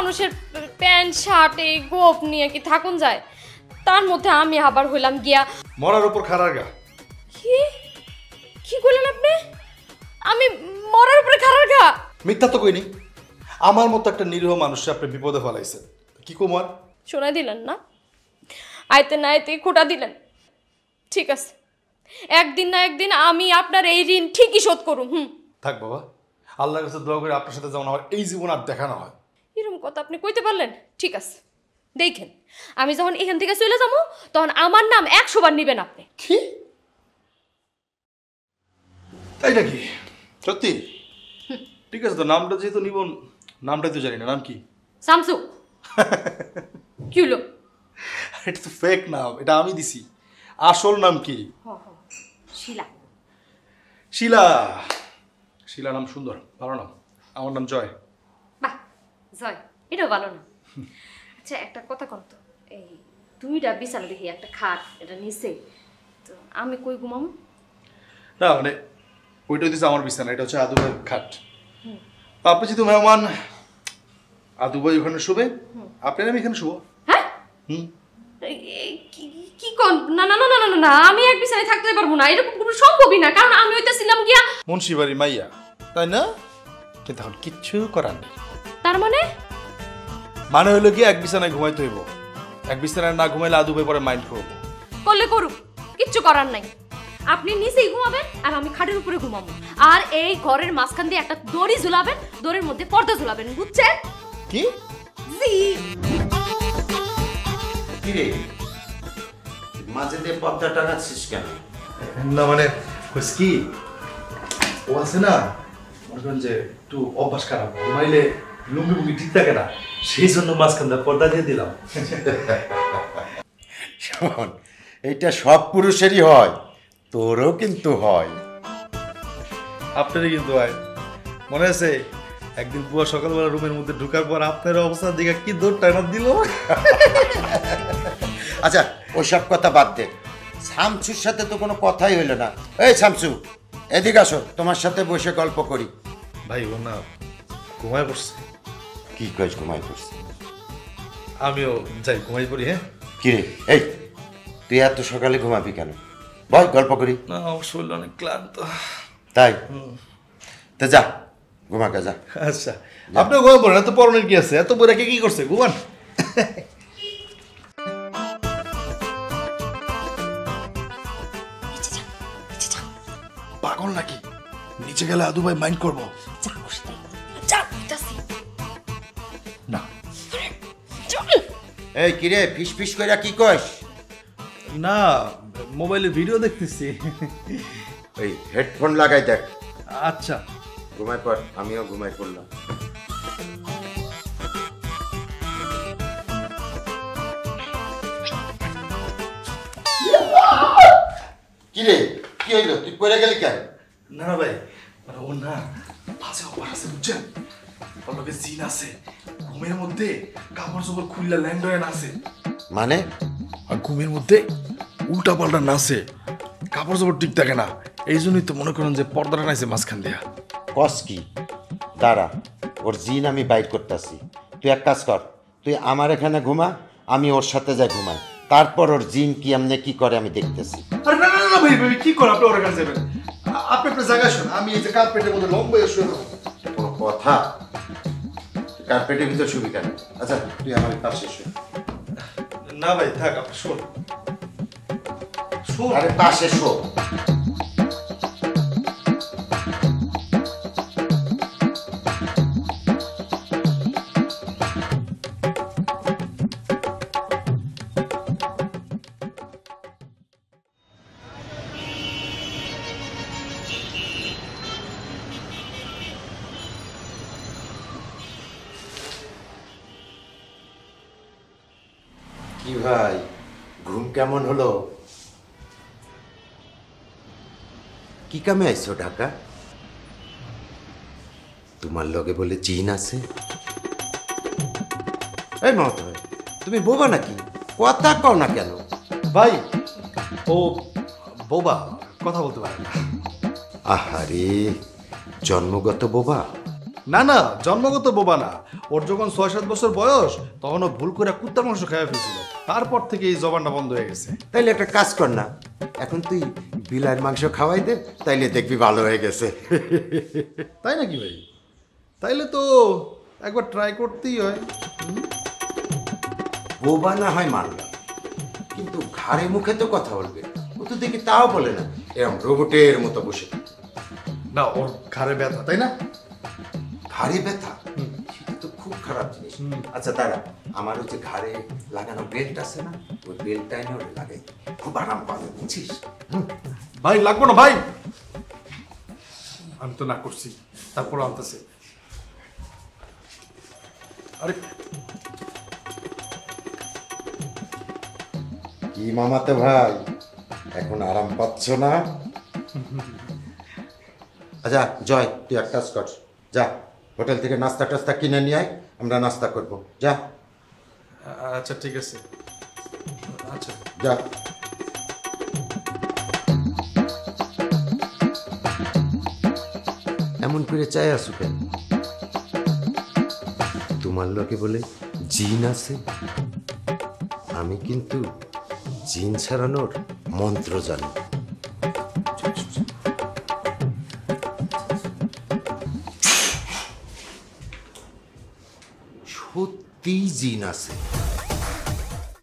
মানুষের pant shirt এই গোপ নিয়ে কি থাকুন যায়? তার মধ্যে আমি আবার হইলাম গিয়া মরার উপর খারার গা। কি কি কইলেন আপনি? আমি মরার উপরে খারার গা? মিথ্যা তো কইনি। আমার মতো একটা নিরীহ মানুষকে আপনি বিপদে ফেলাইছেন, কি কুমার? শোনাই দিলেন না? আইতে না আইতে খোটা দিলেন। ঠিক আছে, একদিন না একদিন আমি আপনার এই ঋণ ঠিকই শোধ করুম। থাক বাবা, আল্লাহর কাছে দোয়া করে আপনার সাথে যেমন আমার এই জীবন আর দেখা না হয়। এরকম কথা আপনি কইতে পারলেন? ঠিক আছে, দেখেন আমি যখন এখান থেকে চলে যাবো তখন আমার নাম 100 বার নিবেন আপনি। কি? তাই নাকি? সত্যি? ঠিক আছে, তো নামটা যেহেতু নিব, নামটাই তো জানি না। নাম কি? শামসু। কি হলো? এটা তো ফেক নাম, এটা আমি দিছি। আসল নাম কি? শিলা। শিলা? শিলা নাম সুন্দর, ভালো নাম। আমার নাম জয়। বাহ, জয় এটাও ভালো না। আচ্ছা একটা কথা কন তো, এই দুইটা বিছানা দেখি, একটা খাট, এটা নিচে, তো আমি কই ঘুমাম? না মানে ওইটা দিচ্ছে আমার বিছানা, এটা হচ্ছে আদু ভাইয়ের খাট। আপনি যেহেতু মেহমান, আদু ভাই ওখানে শুবে, আপনার আমি এখানে শুবো। হ্যাঁ? কি কোন? না না না না না না, আমি এক বিছানায় থাকতে পারবো না, এরকম কোনো সম্ভবই না, কারণ আমি হইতেছিলাম গিয়া মুন্সিবাড়ি মাইয়া, তাই না? কিন্তু এখন কিচ্ছু করার নেই। তার মানে? মানে হইলো কি, এক বিছানায় ঘুমাইতে হইব। এক বিছানায় না ঘুমাইলে আদু ভাই পরে মাইন্ড করবো। করলে করুক, কিচ্ছু করার নাই। আপনি নিচেই ঘুমাবেন আর আমি খাটের উপরে ঘুমাবো, আর এই ঘরের মাঝখান দিয়ে একটা দড়ি ঝুলাবেন, দড়ির মধ্যে পর্দা ঝুলাবেন, বুঝছেন? কি? জি। কি রে, মাঝে দিয়ে পর্দা টাঙাচ্ছিস কেন? না মানে কি, ও আছে না, মনে করেন যে একটু অভ্যাস খারাপ, ঘুমাইলে লুঙ্গি মুঙ্গি ঠিক থাকে না, সেই জন্য মাঝখান দিয়ে পর্দা দিয়ে দিলাম। শোন, এটা সব পুরুষেরই হয়, তোরও কিন্তু হয়। আপনারই কিন্তু হয়। মনে আছে একদিন বুয়া সকালবেলা রুমের মধ্যে ঢুকার পর আপনার অবস্থার দিকে কি দৌড় টানা দিল। আচ্ছা ওইসব কথা বাদ দে, শামসুর সাথে তো কোনো কথাই হইলো না। এই শামসু, এদিকে আসো, তোমার সাথে বসে গল্প করি। ভাই ও না ঘুমায় পড়ছে। কি কইস ঘুমাই পড়ছি? আমিও যাই ঘুমাই পড়ি। হ্যাঁ কি রে, এই তুই এত সকালে ঘুমাবি কেন? বল গল্প করি। না আমার শরীর অনেক ক্লান্ত। তাই? তো যা ঘুমাকে যা। আচ্ছা আপনিও ঘুমাই পড়েন, এত পরনের কি আছে? এত বইরা কি করছে, ঘুমান। পাগল নাকি? নিচে গেলে আদু ভাই মাইন্ড করবো না। এই কিরে, ফিস ফিস কইরা কি কইস? না মোবাইলে ভিডিও দেখতেছি। ওই হেডফোন লাগাই দেখ। আচ্ছা ঘুমাই পড়, আমিও ঘুমাই পড়লাম। কিরে কি হইলো, তুই পড়ে গেলি কেন? না না ভাই, মানে ও না বাজে অপার আছে, বুঝছেন? ওর লোকে জিন আছে, ঘুমের মধ্যে কাপড় চোপড় খুললা ল্যান্ড হয়ে নাচে। মানে? আর ঘুমের মধ্যে উল্টা পাল্টা নাচে, কাপড় চোপড় ঠিক থাকে না। এই জন্যই তো মনে করেন যে পর্দাটা নাইছে মাঝখান দিয়া। কস কি? দাঁড়া, ওর জিন আমি বাইর করতেছি। তুই এক কাজ কর, তুই আমার এখানে ঘুমা, আমি ওর সাথে যাই ঘুমাই, তারপর ওর জিন কি এমনি কি করে আমি দেখতেছি। আরে না না না ভাই ভাই, কি করে আপনি ওর কাছে যাবেন? আপনি আপনার জায়গায় শোন, আমি এই যে কার্পেটের মধ্যে লম্বা শুয়ে রইব। কোনো কথা? কার্পেটের ভিতর শুবি কেন? আচ্ছা তুই আমার পাশে শো। না ভাই থাক, আপনি শোন শোন। আরে পাশে শো। কি ভাই, ঘুম কেমন হলো? কি কামে আইছো ঢাকা? তোমার লগে বলে জিন আছে? এই মত ভাই, তুমি বোবা নাকি? কথা কও না কেন? ভাই ও বোবা, কথা বলতে পারে না। আহারে, জন্মগত বোবা? না না, জন্মগত বোবা না। ওর যখন 6-7 বছর বয়স তখন ও ভুল করে কুত্তার মাংস খেয়ে ফেলছিল, তারপর থেকে এই জবানটা বন্ধ হয়ে গেছে। তাইলে একটা কাজ কর না, এখন তুই বিলার মাংস খাওয়াই দে, তাইলে দেখবি ভালো হয়ে গেছে। তাই নাকি ভাই? তাইলে তো একবার ট্রাই করতেই হয়। বোবা না হয় মানলাম, কিন্তু ঘাড়ে মুখে তো কথা বলবে। ও তো দেখি তাও বলে না, এরকম রোবটের মতো বসে থাকে। না, ওর ঘাড়ে ব্যথা, তাই না? ঘাড়ে ব্যথা, সেটা তো খুব খারাপ জিনিস। আচ্ছা দাঁড়া, আমার ওই যে ঘাড়ে লাগানো বেল্ট আছে না, ওই বেল্টটা এনে ওরে লাগাই, খুব আরাম পাবে, বুঝছিস? ভাই লাগবো না ভাই, আমি তো না করছি, তারপর আনতেছে। আরে কি মামাতে ভাই, এখন আরাম পাচ্ছ না? আচ্ছা জয়, তুই এক কাজ কর, যা হোটেল থেকে নাস্তা টাস্তা কিনে নিয়ে আয়, আমরা নাস্তা করবো, যা। আচ্ছা ঠিক আছে, আচ্ছা যা। এমন করে চাই আসু কেন? তোমার লোকে বলে জিন আছে, আমি কিন্তু জিন ছাড়ানোর মন্ত্র জানি। সত্যি জিন আছে।